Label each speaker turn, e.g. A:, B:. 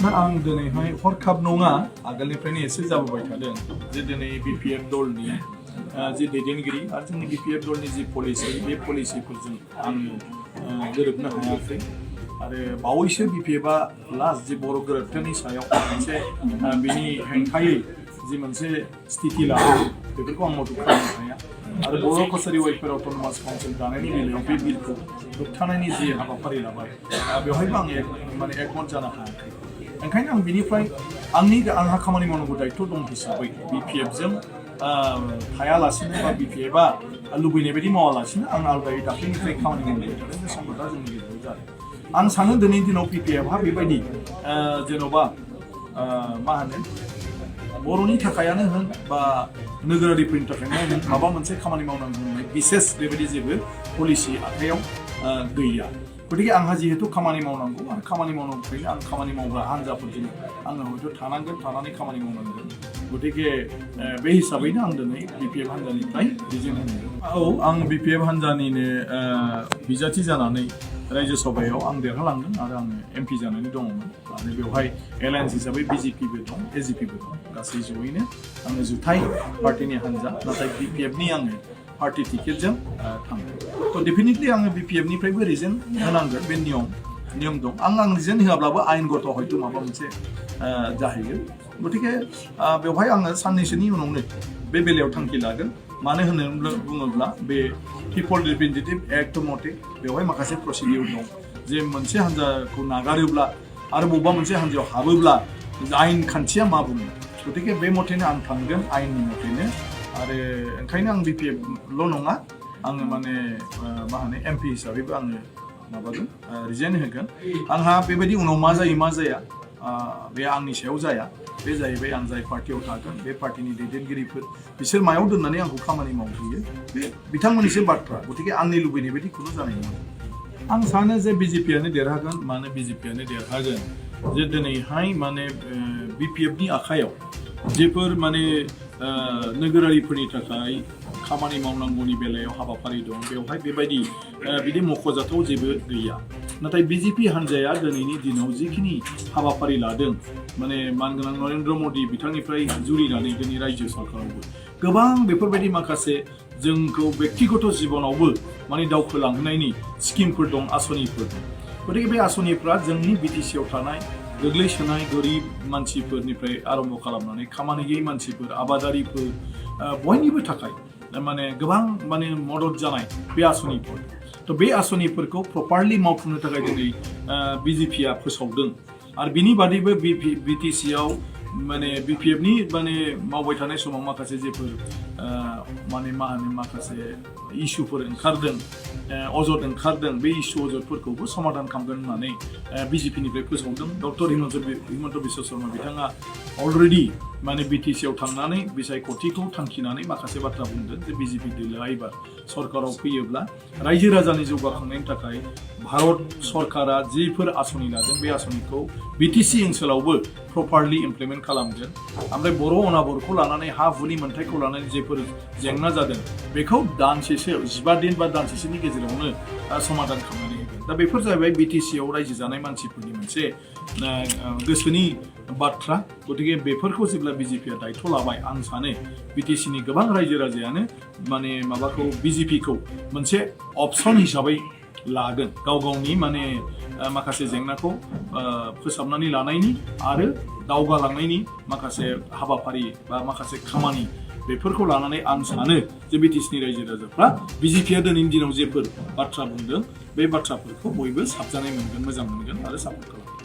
A: ना आं दिनैहाय हरखाब नङा आगोलनिफ्रायनो एसे जाबोबाय थादों जे दिनै BPF दलनि जि दैदेनगिरि आरो जोंनि BPF दलनि जि पलिसि बे पलिसिफोरजों आं गोरोबनो हायाखै आरो बावैसो BPFआ लास्ट जि बर' गोरोबथानि सायाव मोनसे बिनि हेंथायै जि मोनसे स्थिति लादों बेफोरखौ आं मदद खालामनो हाया आरो बर' कसारि वेलफेयार अट'नमास काउन्सिल दानायनि बेलायाव बे बिलखौ होबथानायनि जि हाबाफारि लाबाय बेवहायबो आं माने एकमत जानो हायाखै ओंखायनो आं बिनिफ्राय आंहा खामानि मावनांगौ दायित्व दं हिसाबै BPFजों थायालासिनो बा BPFआ लुबैनाय बायदि मावालासिनो आं आलदायै दाख्लैनिफ्राय खामानि मावबाय थादों बे सम्पदा जोंनि गेजेराव जादों आं सानो दिनैनि दिनाव BPFआ बेबायदि जेन'बा मा होनो बर'नि थाखायानो होन बा नोगोरारिफोरनि थाखायनो होन माबा मोनसे खामानि मावनांगौ होननाय बिसेस बेबायदि जेबो पलिसि आखायाव गैया गतिके आंहा जिहेतु खामानि मावनांगौ आरो खामानि मावनांगौखायनो आं खामानि मावग्रा हान्जाफोरजों आङो हयथ' थानानै खामानि मावनांगोन गतिके बे हिसाबैनो आं दिनै BPF हान्जानिफ्राय रिजेन होनांगौ औ आं BPF हान्जानिनो बिजाथि जानानै रायजो सभायाव आं देरहालांदों आरो आङो MP जानानै दङमोन आरो बेवहाय एलायन्स हिसाबै BJPबो दं AGPबो दं गासै जयैनो आङो जुथाइ पार्टिनि हान्जा नाथाय BPFनि आङो पार्टी टिकेटजों थांदों थ' डेफिनेटलि आङो BPFनिफ्रायबो रिजेन होनांगोन बे नियम दं आं रिजेन होआब्लाबो आयेनगत हयथ' माबा मोनसे जाहैगोन गतिके बेवहाय आङो साननैसोनि उनावनो बे बेलायाव थांखि लागोन मानो होननानै बुङोब्ला बे पिपल रिप्रेजेन्टेटिभ एक्ट मथे बेवहाय माखासे प्रसिडिउर दं जे मोनसे हान्जाखौ नागारोब्ला आरो बबेबा मोनसे हान्जायाव हाबोब्ला आयेन खान्थिया मा बुङो गतिके बे मथेनो आं थांगोन आयेननि मथेनो आरो ओंखायनो आं BPFल' नङा आङो माने मा होनो MP हिसाबैबो आङो माबागोन रिजेन होगोन आंहा बेबायदि उनाव मा जायो मा जाया बे आंनि सायाव जाया बे जाहैबाय आं जाय पार्टियाव थागोन बे पार्टिनि दैदेनगिरिफोर बिसोर मायाव दोननानै आंखौ खामानि मावहोयो बे बिथांमोननिसो बाथ्रा गतिके आंनि लुबैनाय बायदि खुनु जानाय नङा आं सानो जे BJPआनो देरहागोन मानो BJPआनो देरहागोन जे दिनैहाय माने BPFनि आखायाव जेफोर माने नोगोरारिफोरनि थाखाय खामानि मावनांगौनि बेलायाव हाबाफारि दं बेवहाय बेबायदि बिदि मख'जाथाव जेबो गैया नाथाय BJP हान्जाया दिनैनि दिनाव जिखिनि हाबाफारि लादों माने मानगोनां नरेन्द्र मदि बिथांनिफ्राय जुरिनानै जोंनि रायजो सरकारावबो गोबां बेफोरबायदि माखासे जोंखौ बेक्तिगत जिबनावबो माने दावखोलांहोनायनि स्किमफोर दं आसनिफोर दं गतिके बे आसनिफ्रा जोंनि BTCआव थानाय गोग्लैसोनाय गोरिब मानसिफोरनिफ्राय आरम्भ खालामनानै खामानि गैयै मानसिफोर आबादारिफोर बयनिबो थाखाय माने गोबां माने मदद जानाय बे आसनिफोर थ' बे आसनिफोरखौ प्रपारलि मावफुंनो थाखाय दिनै BJPआ फोसावदों आरो बिनि बादैबो BTCआव माने BPFनि माने मावबाय थानाय समाव माखासे जेफोर माने मा होनो माखासे इस्युफोर ओंखारदों अजद ओंखारदों बे इस्यु अजदफोरखौबो समाधान खालामगोन होननानै BJPनिफ्राय फोसावदों डक्टर हिमन्त बिश्व शर्मा बिथाङा अलरेडि माने BTCआव थांनानै बिसायख'थिखौ थांखिनानै माखासे बाथ्रा बुंदों जे BJP दोलोआ एबार सरकाराव फैयोब्ला रायजो राजानि जौगाखांनायनि थाखाय भारत सरकारा जिफोर आसनि लादों बे आसनिखौ BTC ओनसोलावबो प्रपारलि इमप्लिमेन्ट खालामगोन ओमफ्राय बर' अनाबरखौ लानानै हा हुनि मोन्थायखौ लानानै जेफोर जेंना जादों बेखौ दानसेसो 15 दिन बा दानसेसोनि गेजेरावनो समाधान खालामनानै होगोन दा बेफोर जाहैबाय BTCआव रायजो जानाय मानसिफोरनि मोनसे गोसोनि बाथ्रा गतिके बेफोरखौ जेब्ला BJPआ दायित्व लाबाय आं सानो BTCनि गोबां रायजो राजायानो माने माबाखौ BJPखौ मोनसे अपसन हिसाबै लागोन गाव गावनि माने माखासे जेंनाखौ फोसाबनानै लानायनि आरो दावगालांनायनि माखासे हाबाफारि बा माखासे खामानि बेफोरखौ लानानै आं सानो जे BTCनि रायजो राजाफ्रा BJPआ दिनैनि दिनाव जेफोर बाथ्रा बुंदों बे बाथ्राफोरखौ बयबो साबजानाय मोनगोन मोजां मोनगोन आरो सापर्ट खालामगोन